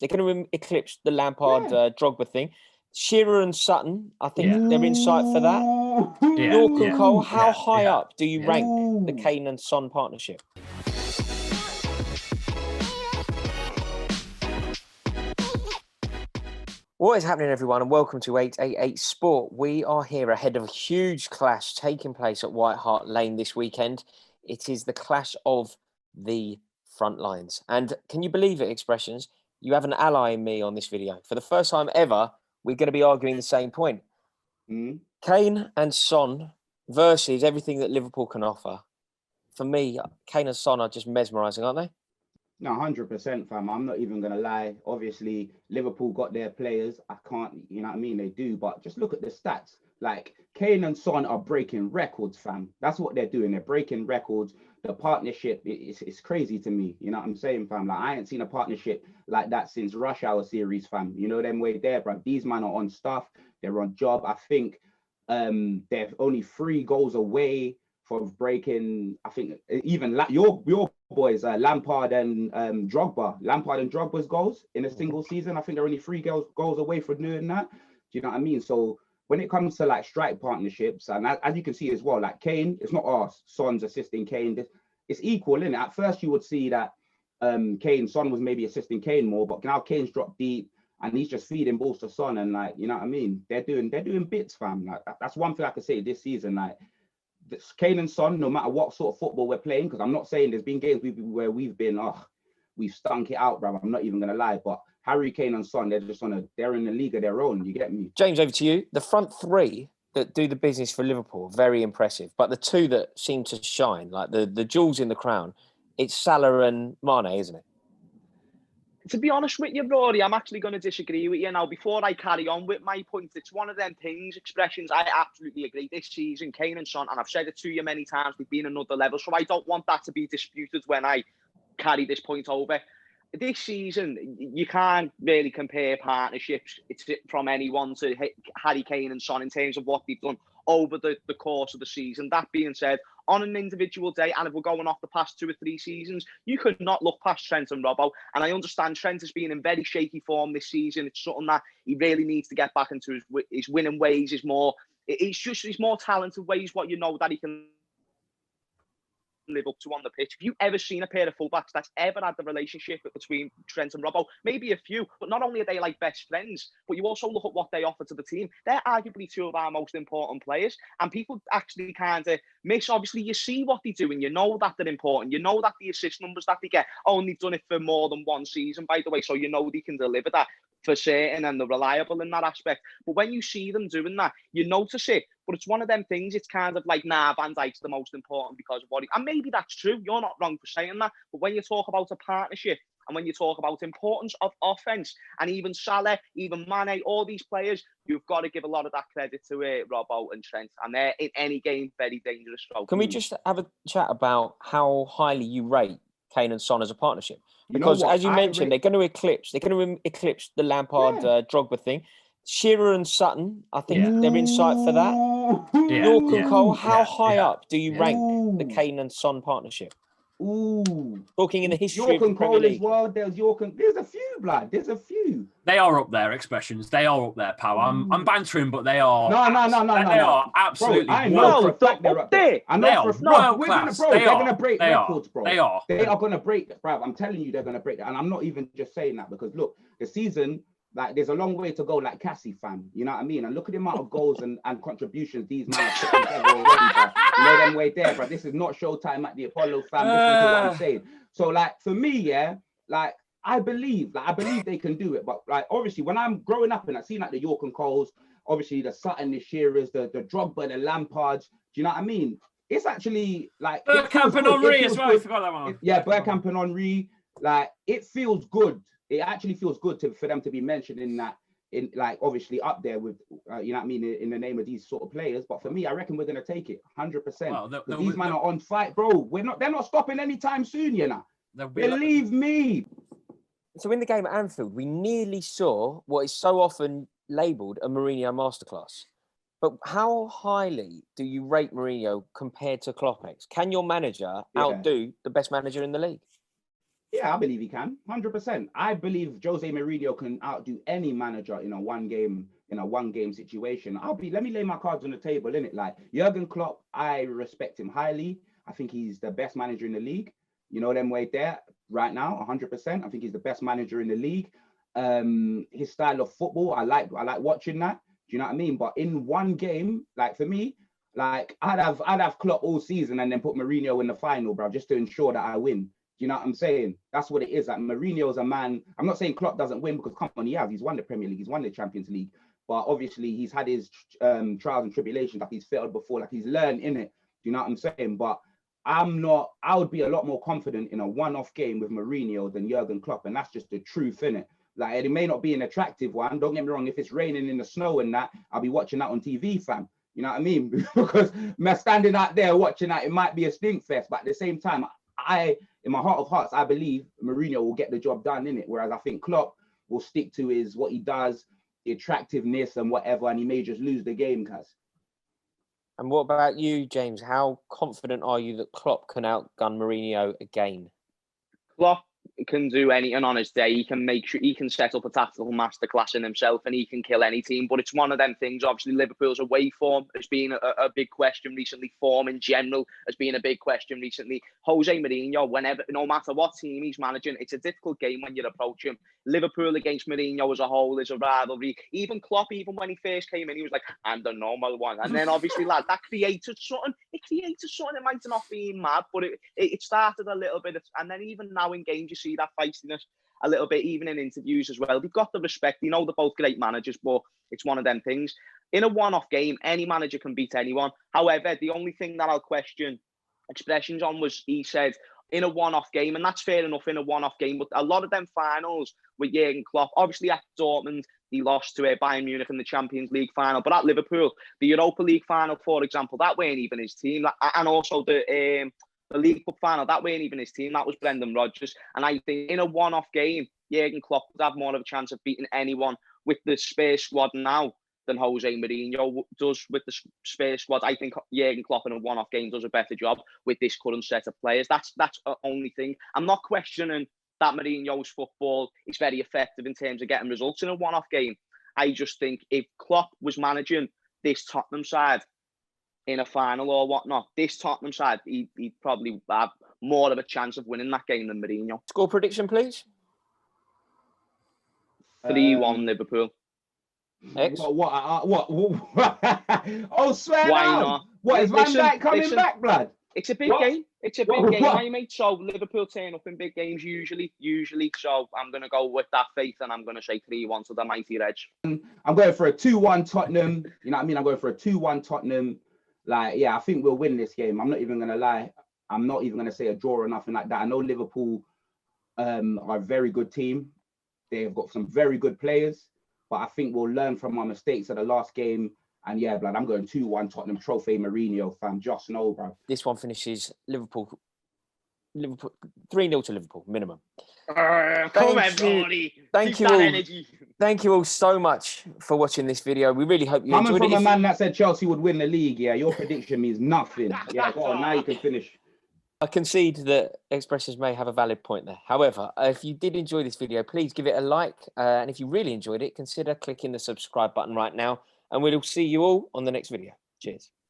They're going to eclipse the Lampard Yeah. Drogba thing. Shearer and Sutton, I think Yeah. they're in sight for that. Yeah, Yorke and yeah, Cole, how yeah, high yeah. up do you rank the Kane and Son partnership? What is happening, everyone, and welcome to 888 Sport. We are here ahead of a huge clash taking place at White Hart Lane this weekend. It is the clash of the front lines. And can you believe it, Expressions? You have an ally in me on this video. For the first time ever, we're going to be arguing the same point. Kane and Son versus everything that Liverpool can offer. For me, Kane and Son are just mesmerising, aren't they? No, 100%, fam. I'm not even going to lie. Obviously, Liverpool got their players. I can't, you know what I mean? They do. But just look at the stats. Like, Kane and Son are breaking records, fam. That's what they're doing. They're breaking records. The partnership, it's crazy to me. You know what I'm saying, fam? Like, I ain't seen a partnership like that since Rush Hour series, fam. You know them way there, bro. These men are on stuff. They're on job. I think they're only 3 goals away from breaking, I think, even your boys, Lampard and Drogba's goals in a single season. I think they're only 3 goals away from doing that. Do you know what I mean? So when it comes to like strike partnerships, and as you can see as well, like Kane, it's not us, Son's assisting Kane. It's equal, isn't it? At first you would see that Son was maybe assisting Kane more, but now Kane's dropped deep and he's just feeding balls to Son, and like, you know what I mean? They're doing bits, fam. Like that's one thing I can say this season, like, Kane and Son, no matter what sort of football we're playing, because I'm not saying there's been games where we've been, we've stunk it out, bro. I'm not even gonna lie, but Harry Kane and Son, they're in a league of their own. You get me? James, over to you. The front 3 that do the business for Liverpool, very impressive. But the 2 that seem to shine, like the jewels in the crown, it's Salah and Mane, isn't it? To be honest with you, Rory, I'm actually going to disagree with you now. Before I carry on with my point, it's one of them things, Expressions, I absolutely agree. This season, Kane and Son, and I've said it to you many times, we've been another level, so I don't want that to be disputed when I carry this point over. This season, you can't really compare partnerships from anyone to Harry Kane and Son in terms of what they've done over the course of the season. That being said, on an individual day, and if we're going off the past 2 or 3 seasons, you could not look past Trent and Robbo. And I understand Trent has been in very shaky form this season. It's something that he really needs to get back into his winning ways. His more talented ways, what you know that he can live up to on the pitch. Have you ever seen a pair of fullbacks that's ever had the relationship between Trent and Robbo? Maybe a few, but not only are they like best friends, but you also look at what they offer to the team. They're arguably 2 of our most important players, and people actually kind of miss. Obviously, you see what they do, and you know that they're important. You know that the assist numbers that they get, only done it for more than 1 season, by the way, so you know they can deliver that for certain, and they're reliable in that aspect. But when you see them doing that, you notice it. But it's one of them things, it's kind of like, Van Dijk's the most important because of what and maybe that's true, you're not wrong for saying that, but when you talk about a partnership, and when you talk about importance of offence, and even Salah, even Mane, all these players, you've got to give a lot of that credit to Robbo and Trent, and they're in any game very dangerous. Can we just have a chat about how highly you rate Kane and Son as a partnership? Because as you mentioned, they're going to eclipse the Lampard Drogba thing. Shearer and Sutton, I think they're in sight for that. Yorke and Cole, how high up do you rank the Kane and Son partnership? Talking in the history Yorke of and the Premier Cole League. as well. There's a few, blood. There's a few. They are up there, Expressions. They are up there, pal. I'm bantering, but they are. No. They are absolutely. Bro, I know for a fact they're up there. I know for a fact. They're gonna break records, bro. They are gonna break, bro. I'm telling you, they're gonna break that. And I'm not even just saying that because look, the season. Like, there's a long way to go, like Cassie, fam. You know what I mean? And look at the amount of goals and contributions these men have put together already, bro. You know them way there, bro. This is not showtime at the Apollo, fam. Listen to what I'm saying. So, like, for me, like, I believe they can do it. But, like, obviously, when I'm growing up and I see, like, the Yorke and Coles, obviously, the Sutton, the Shearers, the Drogba, the Lampards, do you know what I mean? It's actually, like... Bergkamp and Henry as well. I forgot that one. Bergkamp and Henry. Like, it feels good. It actually feels good for them to be mentioned in that, like, obviously up there with, you know what I mean, in the name of these sort of players. But for me, I reckon we're going to take it 100%. Well, these men are on fight, bro. They're not stopping anytime soon, you know. Believe me. So in the game at Anfield, we nearly saw what is so often labelled a Mourinho masterclass. But how highly do you rate Mourinho compared to Klopp? Can your manager outdo the best manager in the league? Yeah, I believe he can, 100%. I believe Jose Mourinho can outdo any manager in a one game situation. Let me lay my cards on the table, innit? Like Jurgen Klopp, I respect him highly. I think he's the best manager in the league. You know them way there right now, 100%. I think he's the best manager in the league. His style of football, I like watching that. Do you know what I mean? But in one game, like for me, like I'd have Klopp all season and then put Mourinho in the final, bro, just to ensure that I win. Do you know what I'm saying? That's what it is. Like Mourinho's a man. I'm not saying Klopp doesn't win, because come on, he has. He's won the Premier League. He's won the Champions League. But obviously he's had his trials and tribulations. Like he's failed before. Like he's learned in it. Do you know what I'm saying? But I would be a lot more confident in a one-off game with Mourinho than Jurgen Klopp. And that's just the truth, innit? Like it may not be an attractive one. Don't get me wrong. If it's raining in the snow and that, I'll be watching that on TV, fam. You know what I mean? Because me standing out there watching that, it might be a stink fest. But at the same time, in my heart of hearts, I believe Mourinho will get the job done, in it. Whereas I think Klopp will stick to what he does, the attractiveness and whatever, and he may just lose the game, cuz. And what about you, James? How confident are you that Klopp can outgun Mourinho again? Klopp can do anything on his day. He can make sure he can set up a tactical masterclass in himself, and he can kill any team. But it's one of them things. Obviously, Liverpool's away form has been a big question recently. Form in general has been a big question recently. Jose Mourinho, no matter what team he's managing, it's a difficult game when you approach him. Liverpool against Mourinho as a whole is a rivalry. Even Klopp, even when he first came in, he was like, "I'm the normal one." And then obviously, lad, that created something. It created something. It might not be mad, but it started a little bit. And then even now in games, you see that feistiness a little bit, even in interviews as well. They've got the respect. You know, they're both great managers, but it's one of them things. In a one-off game, any manager can beat anyone. However, the only thing that I'll question Expressions on was, he said, in a one-off game, and that's fair enough in a one-off game, but a lot of them finals with Jurgen Klopp, obviously at Dortmund, he lost to Bayern Munich in the Champions League final, but at Liverpool, the Europa League final, for example, that weren't even his team, and also the League Cup final, that weren't even his team, that was Brendan Rodgers. And I think in a one-off game, Jurgen Klopp would have more of a chance of beating anyone with the Spurs squad now than Jose Mourinho does with the Spurs squad. I think Jurgen Klopp in a one-off game does a better job with this current set of players. That's the only thing. I'm not questioning that Mourinho's football is very effective in terms of getting results in a one-off game. I just think if Klopp was managing this Tottenham side in a final or whatnot, this Tottenham side, he'd probably have more of a chance of winning that game than Mourinho. Score prediction, please. 3-1 Liverpool. X? What? Oh, swear Why now. not? What, is Van Dijk coming Listen. back, blood? It's a big game. It's a big game, my mate. So Liverpool turn up in big games usually. So I'm going to go with that faith, and I'm going to say 3-1 to the mighty Reg. I'm going for a 2-1 Tottenham. You know what I mean? I'm going for a 2-1 Tottenham. Like, yeah, I think we'll win this game. I'm not even going to lie. I'm not even going to say a draw or nothing like that. I know Liverpool are a very good team. They've got some very good players, but I think we'll learn from our mistakes of the last game. And yeah, blood, I'm going 2-1 Tottenham, trophy Mourinho, fam. Just know, bro. This one finishes Liverpool 3-0 to Liverpool, minimum. Come on, Rory. Thank you all. Energy. Thank you all so much for watching this video. We really hope you enjoyed it. Coming from a man that said Chelsea would win the league, yeah, your prediction means nothing. Yeah, go on, now you can finish. I concede that Expressions may have a valid point there. However, if you did enjoy this video, please give it a like. And if you really enjoyed it, consider clicking the subscribe button right now. And we'll see you all on the next video. Cheers.